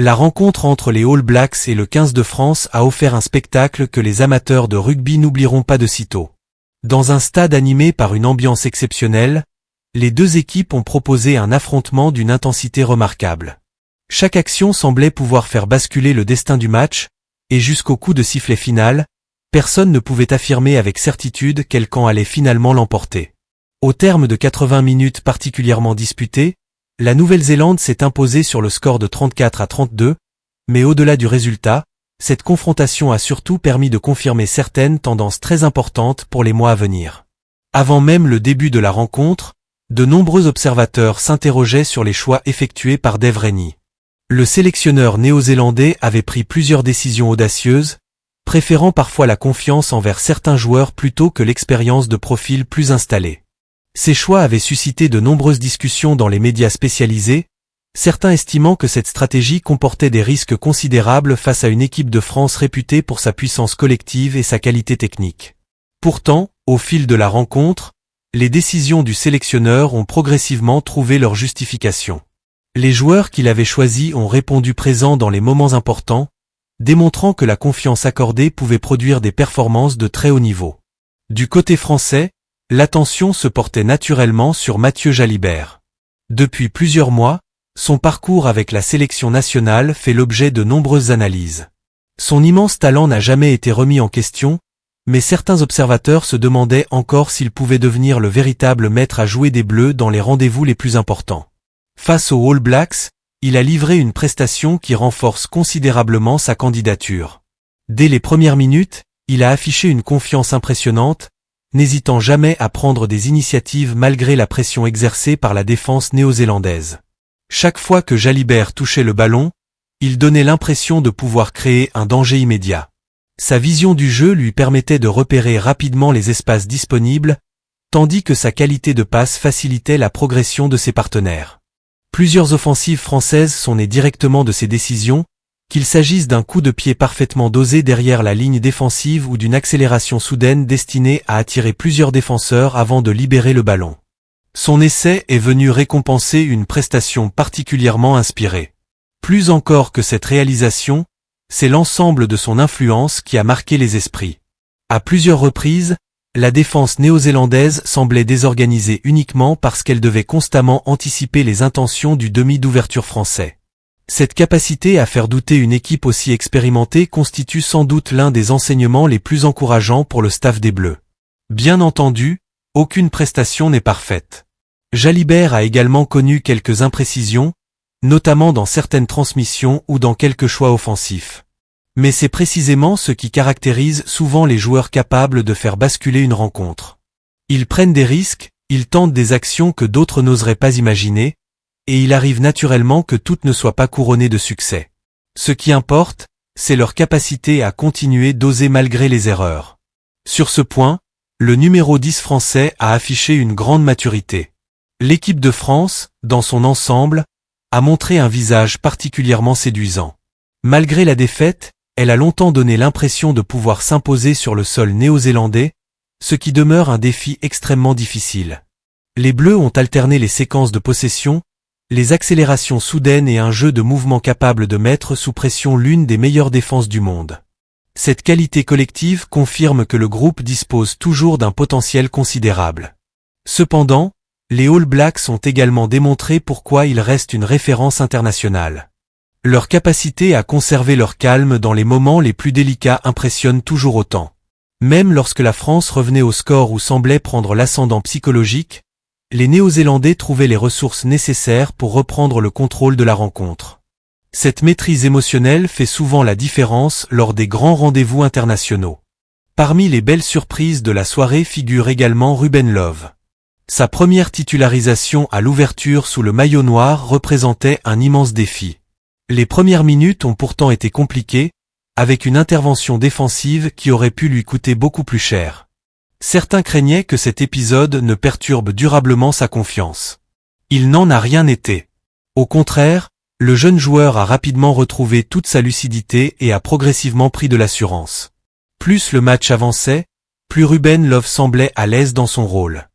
La rencontre entre les All Blacks et le 15 de France a offert un spectacle que les amateurs de rugby n'oublieront pas de sitôt. Dans un stade animé par une ambiance exceptionnelle, les deux équipes ont proposé un affrontement d'une intensité remarquable. Chaque action semblait pouvoir faire basculer le destin du match, et jusqu'au coup de sifflet final, personne ne pouvait affirmer avec certitude quel camp allait finalement l'emporter. Au terme de 80 minutes particulièrement disputées, la Nouvelle-Zélande s'est imposée sur le score de 34-32, mais au-delà du résultat, cette confrontation a surtout permis de confirmer certaines tendances très importantes pour les mois à venir. Avant même le début de la rencontre, de nombreux observateurs s'interrogeaient sur les choix effectués par Dave Rennie. Le sélectionneur néo-zélandais avait pris plusieurs décisions audacieuses, préférant parfois la confiance envers certains joueurs plutôt que l'expérience de profils plus installés. Ces choix avaient suscité de nombreuses discussions dans les médias spécialisés, certains estimant que cette stratégie comportait des risques considérables face à une équipe de France réputée pour sa puissance collective et sa qualité technique. Pourtant, au fil de la rencontre, les décisions du sélectionneur ont progressivement trouvé leur justification. Les joueurs qu'il avait choisis ont répondu présents dans les moments importants, démontrant que la confiance accordée pouvait produire des performances de très haut niveau. Du côté français, l'attention se portait naturellement sur Mathieu Jalibert. Depuis plusieurs mois, son parcours avec la sélection nationale fait l'objet de nombreuses analyses. Son immense talent n'a jamais été remis en question, mais certains observateurs se demandaient encore s'il pouvait devenir le véritable maître à jouer des Bleus dans les rendez-vous les plus importants. Face aux All Blacks, il a livré une prestation qui renforce considérablement sa candidature. Dès les premières minutes, il a affiché une confiance impressionnante, n'hésitant jamais à prendre des initiatives malgré la pression exercée par la défense néo-zélandaise. Chaque fois que Jalibert touchait le ballon, il donnait l'impression de pouvoir créer un danger immédiat. Sa vision du jeu lui permettait de repérer rapidement les espaces disponibles, tandis que sa qualité de passe facilitait la progression de ses partenaires. Plusieurs offensives françaises sont nées directement de ces décisions, qu'il s'agisse d'un coup de pied parfaitement dosé derrière la ligne défensive ou d'une accélération soudaine destinée à attirer plusieurs défenseurs avant de libérer le ballon. Son essai est venu récompenser une prestation particulièrement inspirée. Plus encore que cette réalisation, c'est l'ensemble de son influence qui a marqué les esprits. À plusieurs reprises, la défense néo-zélandaise semblait désorganisée uniquement parce qu'elle devait constamment anticiper les intentions du demi d'ouverture français. Cette capacité à faire douter une équipe aussi expérimentée constitue sans doute l'un des enseignements les plus encourageants pour le staff des Bleus. Bien entendu, aucune prestation n'est parfaite. Jalibert a également connu quelques imprécisions, notamment dans certaines transmissions ou dans quelques choix offensifs. Mais c'est précisément ce qui caractérise souvent les joueurs capables de faire basculer une rencontre. Ils prennent des risques, ils tentent des actions que d'autres n'oseraient pas imaginer, et il arrive naturellement que toutes ne soient pas couronnées de succès. Ce qui importe, c'est leur capacité à continuer d'oser malgré les erreurs. Sur ce point, le numéro 10 français a affiché une grande maturité. L'équipe de France, dans son ensemble, a montré un visage particulièrement séduisant. Malgré la défaite, elle a longtemps donné l'impression de pouvoir s'imposer sur le sol néo-zélandais, ce qui demeure un défi extrêmement difficile. Les Bleus ont alterné les séquences de possession, les accélérations soudaines et un jeu de mouvement capable de mettre sous pression l'une des meilleures défenses du monde. Cette qualité collective confirme que le groupe dispose toujours d'un potentiel considérable. Cependant, les All Blacks ont également démontré pourquoi ils restent une référence internationale. Leur capacité à conserver leur calme dans les moments les plus délicats impressionne toujours autant. Même lorsque la France revenait au score ou semblait prendre l'ascendant psychologique, les Néo-Zélandais trouvaient les ressources nécessaires pour reprendre le contrôle de la rencontre. Cette maîtrise émotionnelle fait souvent la différence lors des grands rendez-vous internationaux. Parmi les belles surprises de la soirée figure également Ruben Love. Sa première titularisation à l'ouverture sous le maillot noir représentait un immense défi. Les premières minutes ont pourtant été compliquées, avec une intervention défensive qui aurait pu lui coûter beaucoup plus cher. Certains craignaient que cet épisode ne perturbe durablement sa confiance. Il n'en a rien été. Au contraire, le jeune joueur a rapidement retrouvé toute sa lucidité et a progressivement pris de l'assurance. Plus le match avançait, plus Ruben Love semblait à l'aise dans son rôle.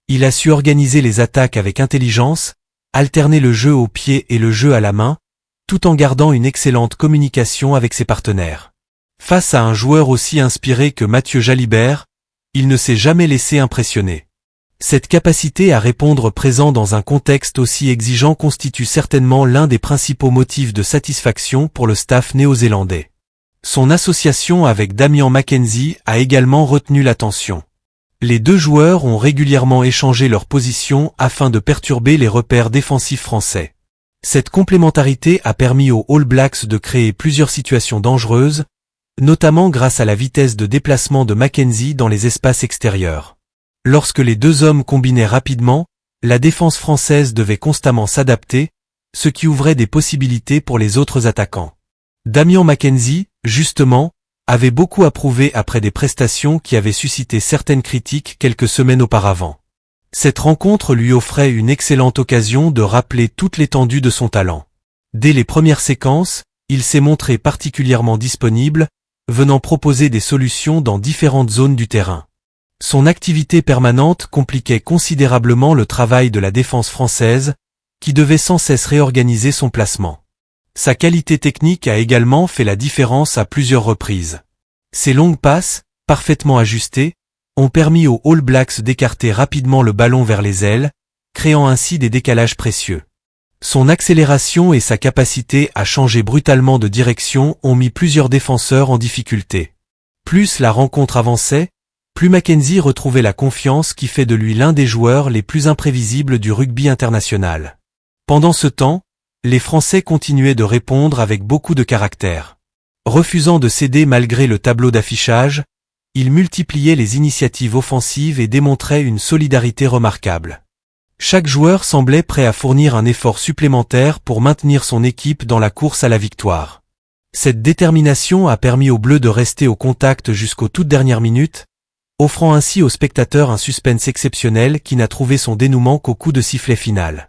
Il a su organiser les attaques avec intelligence, alterner le jeu au pied et le jeu à la main, tout en gardant une excellente communication avec ses partenaires. Face à un joueur aussi inspiré que Mathieu Jalibert, il ne s'est jamais laissé impressionner. Cette capacité à répondre présent dans un contexte aussi exigeant constitue certainement l'un des principaux motifs de satisfaction pour le staff néo-zélandais. Son association avec Damian McKenzie a également retenu l'attention. Les deux joueurs ont régulièrement échangé leurs positions afin de perturber les repères défensifs français. Cette complémentarité a permis aux All Blacks de créer plusieurs situations dangereuses, notamment grâce à la vitesse de déplacement de McKenzie dans les espaces extérieurs. Lorsque les deux hommes combinaient rapidement, la défense française devait constamment s'adapter, ce qui ouvrait des possibilités pour les autres attaquants. Damian McKenzie, justement, avait beaucoup approuvé après des prestations qui avaient suscité certaines critiques quelques semaines auparavant. Cette rencontre lui offrait une excellente occasion de rappeler toute l'étendue de son talent. Dès les premières séquences, il s'est montré particulièrement disponible, venant proposer des solutions dans différentes zones du terrain. Son activité permanente compliquait considérablement le travail de la défense française, qui devait sans cesse réorganiser son placement. Sa qualité technique a également fait la différence à plusieurs reprises. Ses longues passes, parfaitement ajustées, ont permis aux All Blacks d'écarter rapidement le ballon vers les ailes, créant ainsi des décalages précieux. Son accélération et sa capacité à changer brutalement de direction ont mis plusieurs défenseurs en difficulté. Plus la rencontre avançait, plus McKenzie retrouvait la confiance qui fait de lui l'un des joueurs les plus imprévisibles du rugby international. Pendant ce temps, les Français continuaient de répondre avec beaucoup de caractère. Refusant de céder malgré le tableau d'affichage, ils multipliaient les initiatives offensives et démontraient une solidarité remarquable. Chaque joueur semblait prêt à fournir un effort supplémentaire pour maintenir son équipe dans la course à la victoire. Cette détermination a permis aux Bleus de rester au contact jusqu'aux toutes dernières minutes, offrant ainsi aux spectateurs un suspense exceptionnel qui n'a trouvé son dénouement qu'au coup de sifflet final.